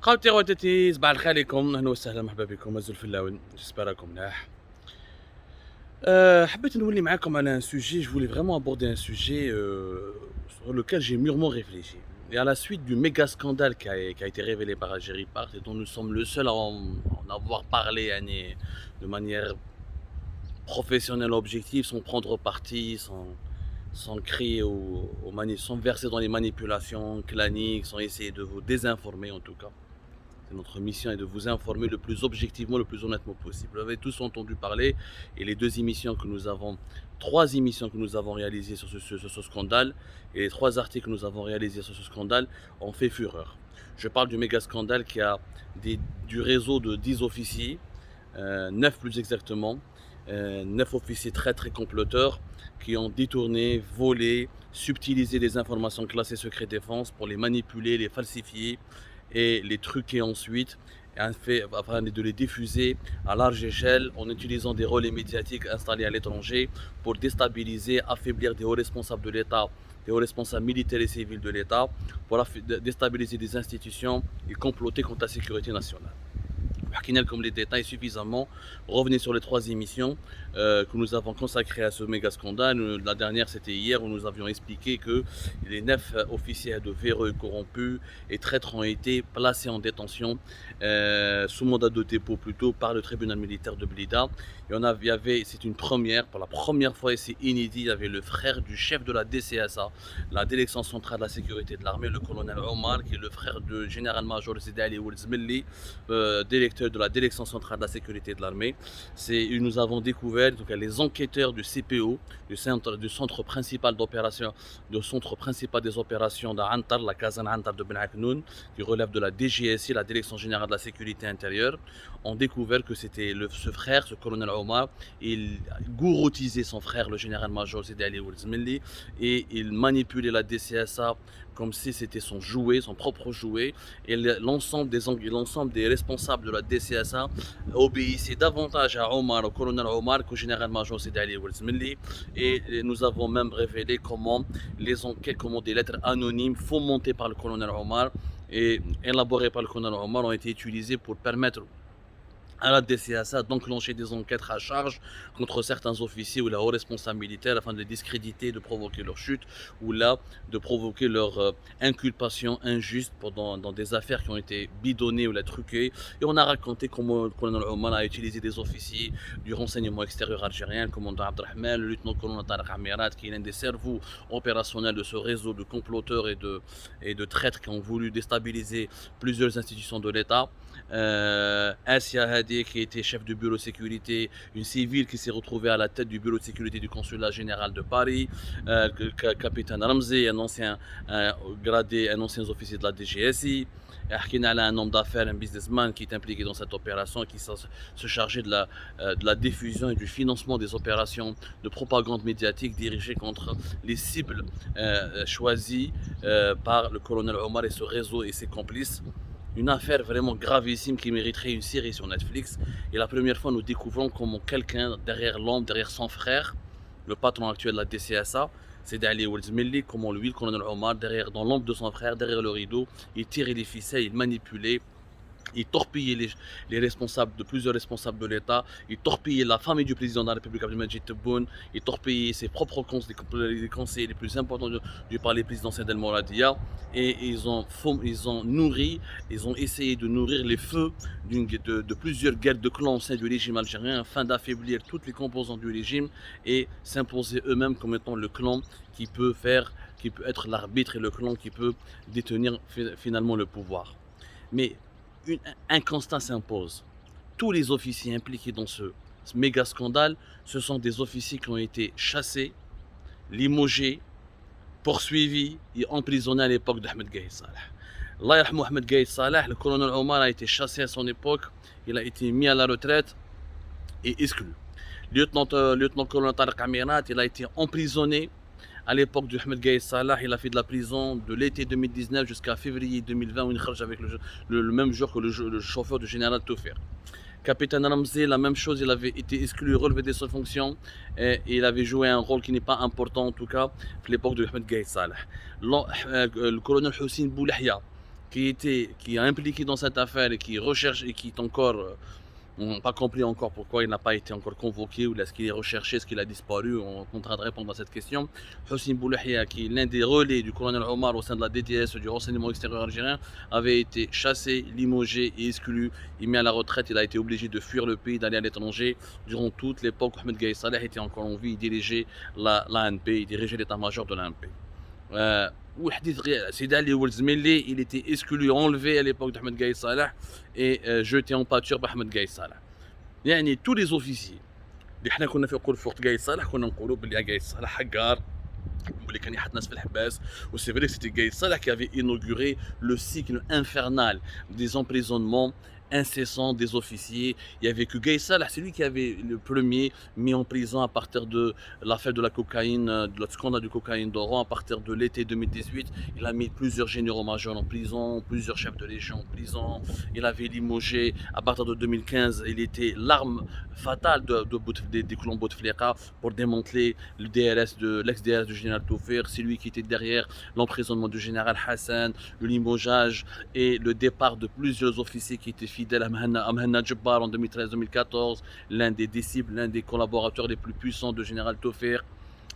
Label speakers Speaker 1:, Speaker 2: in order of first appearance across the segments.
Speaker 1: خوتي خواتاتي صباح الخير عليكم، اهلا وسهلا مرحبا بكم ازول في اللون، جيسبر راكم ملاح. حبيت نولي معاكم على un sujet, je voulais vraiment aborder un sujet sur lequel j'ai mûrement réfléchi. Et à la suite du méga scandale qui a été révélé par Algérie Part et dont nous sommes le seul à en avoir parlé Annie, de manière professionnelle, objective, sans prendre parti, sans crier sans verser dans les manipulations claniques, sans essayer de vous désinformer en tout cas. Notre mission est de vous informer le plus objectivement, le plus honnêtement possible. Vous avez tous entendu parler et les trois émissions que nous avons réalisées sur ce scandale et les trois articles que nous avons réalisés sur ce scandale ont fait fureur. Je parle du méga scandale du réseau de 10 officiers, 9 plus exactement, 9 officiers très très comploteurs qui ont détourné, volé, subtilisé des informations classées secret défense pour les manipuler, les falsifier et les truquer ensuite afin de les diffuser à large échelle en utilisant des relais médiatiques installés à l'étranger pour déstabiliser, affaiblir des hauts responsables de l'État, des hauts responsables militaires et civils de l'État, pour déstabiliser des institutions et comploter contre la sécurité nationale. Comme les détails suffisamment, revenez sur les trois émissions que nous avons consacrées à ce méga scandale. La dernière c'était hier où nous avions expliqué que les 9 officiers de véreux corrompus et traîtres ont été placés en détention sous mandat de dépôt plutôt par le tribunal militaire de Blida. C'est une première, pour la première fois et c'est inédit, il y avait le frère du chef de la DCSA, la Direction centrale de la sécurité de l'armée, le colonel Omar, qui est le frère du général-major Zedi Ali Oulzmilli, directeur de la Direction centrale de la sécurité de l'armée. Nous avons découvert les enquêteurs du CPO, du centre principal d'opération, du centre principal des opérations d'Antar, la caserne Antar de Ben Aknoun, qui relève de la DGSI, la Direction générale de la sécurité intérieure, ont découvert que c'était ce frère, ce colonel Omar, il gouroutisait son frère, le général-major Zedi Ali Oulzmilli, et il manipulait la DCSA comme si c'était son jouet, son propre jouet, et l'ensemble des responsables de la DCSA obéissaient davantage à Omar, au colonel Omar, qu'au général-major Zedi Ali Oulzmilli, et nous avons même révélé comment les enquêtes, comment des lettres anonymes fomentées par le colonel Omar et élaborées par le colonel Omar ont été utilisées pour permettre à la DCSA d'enclencher des enquêtes à charge contre certains officiers ou leurs responsables militaires afin de les discréditer, de provoquer leur chute ou là de provoquer leur inculpation injuste dans des affaires qui ont été bidonnées ou la truquées. Et on a raconté comment le colonel Oman a utilisé des officiers du renseignement extérieur algérien, le commandant Abdelrahman, le lieutenant-colonel Tarek Amirat, qui est l'un des cerveaux opérationnels de ce réseau de comploteurs et de traîtres qui ont voulu déstabiliser plusieurs institutions de l'État. Asia Hadi, qui était chef du bureau de sécurité, une civile qui s'est retrouvée à la tête du bureau de sécurité du consulat général de Paris, capitaine Ramzi, un ancien gradé, un ancien officier de la DGSI. Un homme d'affaires, un businessman qui est impliqué dans cette opération, qui se chargeait de la diffusion et du financement des opérations de propagande médiatique dirigées contre les cibles choisies par le colonel Omar et ce réseau et ses complices. Une affaire vraiment gravissime qui mériterait une série sur Netflix. Et la première fois, nous découvrons comment quelqu'un derrière l'ombre, derrière son frère, le patron actuel de la DCSA, Zedi Ali Oulzmilli, comment lui, le colonel Omar, dans l'ombre de son frère, derrière le rideau, il tirait les ficelles, il manipulait. Il torpillait les responsables, de plusieurs responsables de l'État, il torpillait la famille du président de la République Abdelmadjid Tebboune, il torpillait ses propres conseillers les plus importants du palais présidentiel d'El Mouradia, et ils ont essayé de nourrir les feux de plusieurs guerres de clans au sein du régime algérien afin d'affaiblir toutes les composantes du régime et s'imposer eux-mêmes comme étant le clan qui peut être l'arbitre et le clan qui peut détenir finalement le pouvoir. Mais un constat s'impose. Tous les officiers impliqués dans ce méga scandale, ce sont des officiers qui ont été chassés, limogés, poursuivis et emprisonnés à l'époque d'Ahmed Gaïd Salah. Allah yarhamou Ahmed Gaïd Salah, le colonel Omar a été chassé à son époque, il a été mis à la retraite et exclu. Lieutenant-colonel Tarek Amirat, il a été emprisonné. À l'époque de Ahmed Gaïd Salah, il a fait de la prison de l'été 2019 jusqu'à février 2020 où il est avec le même jour que le chauffeur du général Toufer. Capitaine Ramzi, la même chose, il avait été exclu, relevé de ses fonctions et il avait joué un rôle qui n'est pas important en tout cas à l'époque de Ahmed Gaïd Salah. Le colonel Houssine Boulahia, qui est impliqué dans cette affaire et qui recherche et qui est encore on n'a pas compris encore pourquoi il n'a pas été encore convoqué ou est-ce qu'il est recherché, est-ce qu'il a disparu. On tentera de répondre à cette question. Hossein Boulahia, qui est l'un des relais du colonel Omar au sein de la DTS du renseignement extérieur algérien, avait été chassé, limogé et exclu. Il met à la retraite, il a été obligé de fuir le pays, d'aller à l'étranger. Durant toute l'époque où Ahmed Gaï Saleh était encore en vie, il dirigeait l'ANP, il dirigeait l'état-major de l'ANP. Sidi Ali Oulzmeli, il était exclu, enlevé à l'époque d'Ahmed Gaï Salah et jeté en pâture par Ahmed Gaï Salah. يعني tous les officiers اللي حنا كنا في نقول فوق Gaï Salah كنا نقولوا باللي Gaï Salah حقار واللي كان يحط ناس في الحباس وسي فري c'était Gaï Salah qui avait inauguré le cycle infernal des emprisonnements incessant des officiers. Il y avait que Gaï Salah, c'est lui qui avait le premier mis en prison à partir de l'affaire de la cocaïne, de le scandale de cocaïne d'Oran, à partir de l'été 2018. Il a mis plusieurs généraux-majors en prison, plusieurs chefs de légion en prison. Il avait limogé, à partir de 2015, il était l'arme fatale des colons Bouteflika pour démanteler le DRS l'ex-DRS du général Toufir. C'est lui qui était derrière l'emprisonnement du général Hassan, le limogeage et le départ de plusieurs officiers qui étaient fidèles à Mhenna Djebbar en 2013-2014, l'un des disciples, l'un des collaborateurs les plus puissants de général Toufir.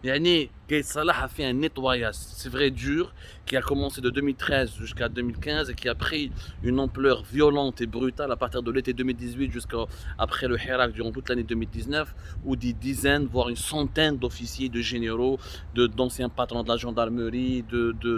Speaker 1: Yani, Gaï Salah a fait un nettoyage, c'est vrai dur, qui a commencé de 2013 jusqu'à 2015 et qui a pris une ampleur violente et brutale à partir de l'été 2018 jusqu'après le Hirak durant toute l'année 2019, où des dizaines, voire une centaine d'officiers, de généraux, d'anciens patrons de la gendarmerie,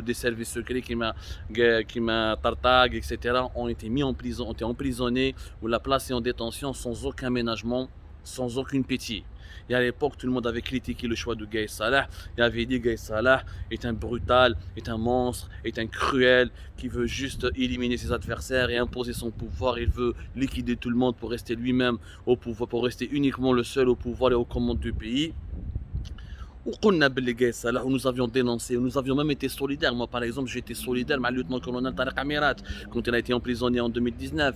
Speaker 1: des services secrets qui m'a Tartag, etc., ont été mis en prison, ont été emprisonnés ou la placés en détention sans aucun ménagement, sans aucune pitié. Et à l'époque, tout le monde avait critiqué le choix de Gaï Salah. Il avait dit Gaï Salah est un brutal, est un monstre, est un cruel, qui veut juste éliminer ses adversaires et imposer son pouvoir. Il veut liquider tout le monde pour rester lui-même au pouvoir, pour rester uniquement le seul au pouvoir et aux commandes du pays. وقلنا باللي Gaï Salah, nous avions dénoncé, nous avions même été solidaires. Moi, par exemple, j'ai été solidaire avec le lieutenant-colonel Tariq Amirat quand il a été emprisonné en 2019.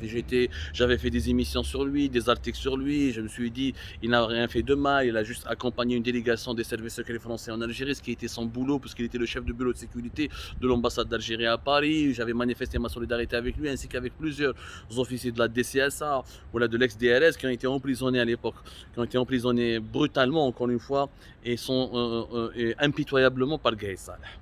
Speaker 1: J'avais fait des émissions sur lui, des articles sur lui. Je me suis dit, il n'a rien fait de mal. Il a juste accompagné une délégation des services secrets français en Algérie, ce qui était son boulot, puisqu'il était le chef de bureau de sécurité de l'ambassade d'Algérie à Paris. J'avais manifesté ma solidarité avec lui, ainsi qu'avec plusieurs officiers de la DCSA ou de l'ex-DRS qui ont été emprisonnés à l'époque, qui ont été emprisonnés brutalement, encore une fois, et sont impitoyablement par Gaï Salah.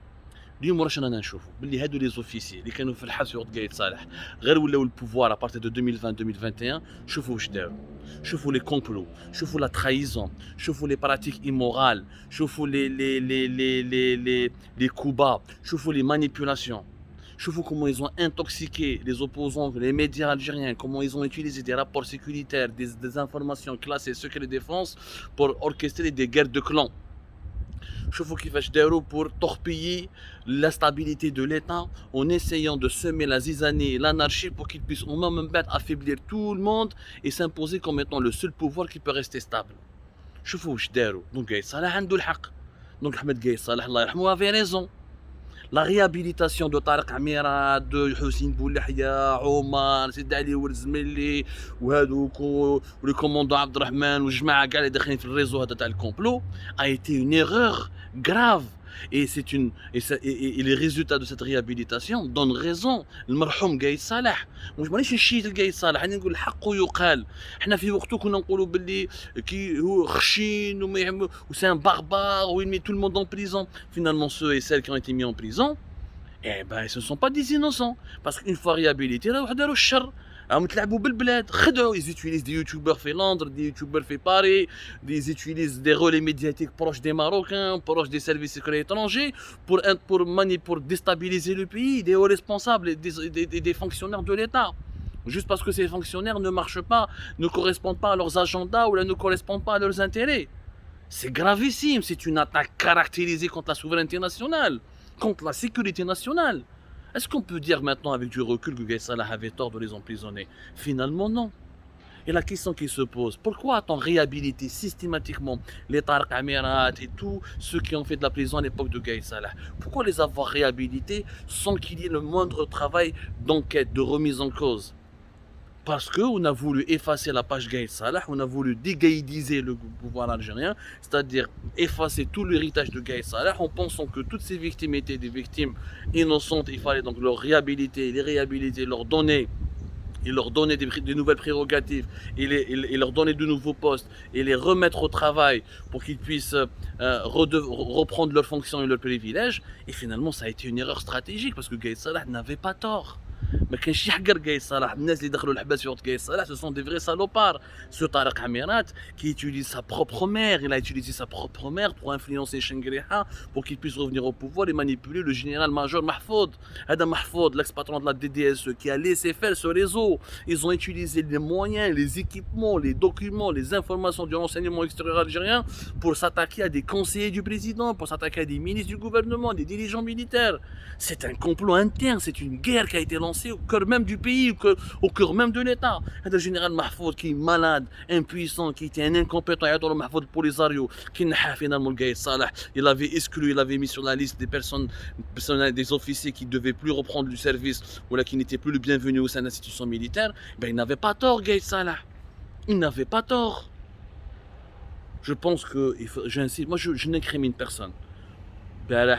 Speaker 1: اليوم واش رانا نشوفوا باللي هادو لي زوفيسي اللي كانوا في الحبس في وقت Gaï صالح غير ولاو البوفوار ابارتي دو 2020 2021 شوفوا واش داروا شوفوا لي كومبلو شوفوا لا ترايزون شوفوا لي براتيك ايمورال شوفوا لي كوبا شوفوا لي مانيبيولاسيون شوفوا comment ils ont intoxiqué les opposants, les médias algériens, comment ils ont utilisé des rapports sécuritaires, des informations classées secret défense pour orchestrer des guerres de clans. شوفوا كيفاش داروا pour torpiller la stabilité de l'État en essayant de semer la zizanie et l'anarchie pour qu'ils puissent au même temps affaiblir tout le monde et s'imposer comme étant le seul pouvoir qui peut rester stable. شوفوا واش داروا. Donc Gaï Salah عنده الحق. Donc Ahmed Gaï Salah الله يرحمه avait raison. La réhabilitation de Tariq Amirat, de Hossein Boulahia, Omar, Sidi Ali Oulzmeli, le commandant Abdelrahman, والجماعة كاع اللي داخلين في الريزو هذا تاع الكومبلو, a été une erreur grave. Et les résultats de cette réhabilitation donnent raison المرحوم Gaï صالح. مانيش نشيت لGaï صالح, انا نقول الحق يقال. احنا في وقته كنا نقولوا باللي كي هو خشين وسي ان barbare où il met tout le monde en prison. Finalement ceux et celles qui ont été mis en prison, eh ben ce ne sont pas des innocents parce qu'une fois réhabilités راهو داروا الشر. راهم تلعبوا بالبلاد, خدعوا. Ils utilisent des youtubeurs في Londres, des youtubeurs في Paris, ils utilisent des relais médiatiques proches des Marocains, proches des services secrets étrangers pour déstabiliser le pays, des hauts responsables, des fonctionnaires de l'État. Juste parce que ces fonctionnaires ne marchent pas, ne correspondent pas à leurs agendas ou ne correspondent pas à leurs intérêts. C'est gravissime, c'est une attaque caractérisée contre la souveraineté nationale, contre la sécurité nationale. Est-ce qu'on peut dire maintenant avec du recul que Gaï Salah avait tort de les emprisonner? Finalement non. Et la question qui se pose, pourquoi a-t-on réhabilité systématiquement les Tariq Amirat et tous ceux qui ont fait de la prison à l'époque de Gaï Salah? Pourquoi les avoir réhabilités sans qu'il y ait le moindre travail d'enquête, de remise en cause? parce qu'on a voulu effacer la page Gaïd Salah, on a voulu dégaïdiser le pouvoir algérien, c'est-à-dire effacer tout l'héritage de Gaïd Salah en pensant que toutes ces victimes étaient des victimes innocentes. Il fallait donc leur réhabiliter, les réhabiliter, leur donner des nouvelles prérogatives et leur donner de nouveaux postes et les remettre au travail pour qu'ils puissent reprendre leurs fonctions et leurs privilèges. Et finalement, ça a été une erreur stratégique parce que Gaïd Salah n'avait pas tort. ما كانش يحقر قايس صلاح الناس اللي دخلوا الحبس في وقت قايس صلاح ce sont des vrais salopards. Ce Tariq Amirat qui utilise sa propre mère, il a utilisé sa propre mère pour influencer Chengriha pour qu'il puisse revenir au pouvoir et manipuler le général-major Mahfoud. Adam Mahfoud, l'ex-patron de la DDSE qui a laissé faire ce réseau. Ils ont utilisé les moyens, les équipements, les documents, les informations du renseignement extérieur algérien pour s'attaquer à des conseillers du président, pour s'attaquer à des ministres du gouvernement, des dirigeants militaires. C'est un complot interne, c'est une guerre qui a été lancée au cœur même du pays, au cœur même de l'État. Le général Mahfoud qui est malade, impuissant, qui était un incompétent, Mahfoud Polisario, qui n'a finalement Gaïd Salah, il avait exclu, il avait mis sur la liste des personnes, des officiers qui ne devaient plus reprendre du service ou là qui n'étaient plus le bienvenu au sein de l'institution militaire. Ben, il n'avait pas tort, Gaïd Salah. Il n'avait pas tort. Je pense que, j'insiste, moi je n'incrimine personne.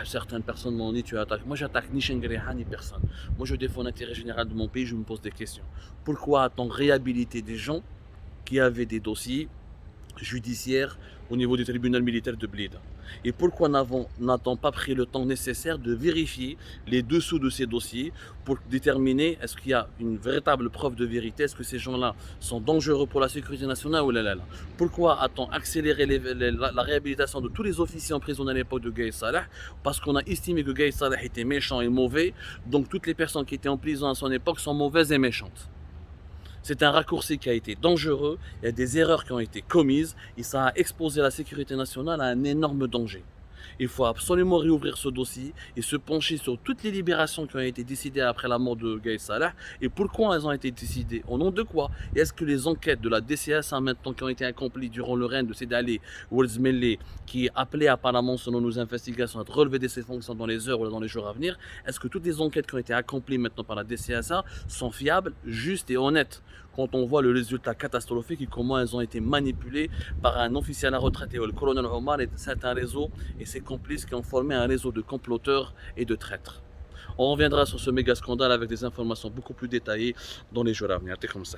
Speaker 1: Certaines personnes m'ont dit tu attaques. Moi j'attaque ni Chengriha ni personne. Moi je défends l'intérêt général de mon pays, je me pose des questions. Pourquoi a-t-on réhabilité des gens qui avaient des dossiers judiciaires au niveau du tribunal militaire de Blida? Et pourquoi n'a-t-on pas pris le temps nécessaire de vérifier les dessous de ces dossiers pour déterminer est-ce qu'il y a une véritable preuve de vérité, est-ce que ces gens-là sont dangereux pour la sécurité nationale ou là. Pourquoi a-t-on accéléré la réhabilitation de tous les officiers emprisonnés à l'époque de Gaïd Salah? Parce qu'on a estimé que Gaïd Salah était méchant et mauvais, donc toutes les personnes qui étaient en prison à son époque sont mauvaises et méchantes. C'est un raccourci qui a été dangereux, il y a des erreurs qui ont été commises et ça a exposé la sécurité nationale à un énorme danger. Il faut absolument réouvrir ce dossier et se pencher sur toutes les libérations qui ont été décidées après la mort de Gaïd Salah et pourquoi elles ont été décidées, au nom de quoi. Et est-ce que les enquêtes de la DCSA maintenant qui ont été accomplies durant le règne de Sidi Ali Ouelzmeli, qui appelait apparemment selon nos investigations à relever de ses fonctions dans les heures ou dans les jours à venir, est-ce que toutes les enquêtes qui ont été accomplies maintenant par la DCSA sont fiables, justes et honnêtes quand on voit le résultat catastrophique et comment elles ont été manipulées par un officier à la retraite, le colonel Omar et certains réseaux et ses complices qui ont formé un réseau de comploteurs et de traîtres. On reviendra sur ce méga scandale avec des informations beaucoup plus détaillées dans les jours à venir. C'est comme ça.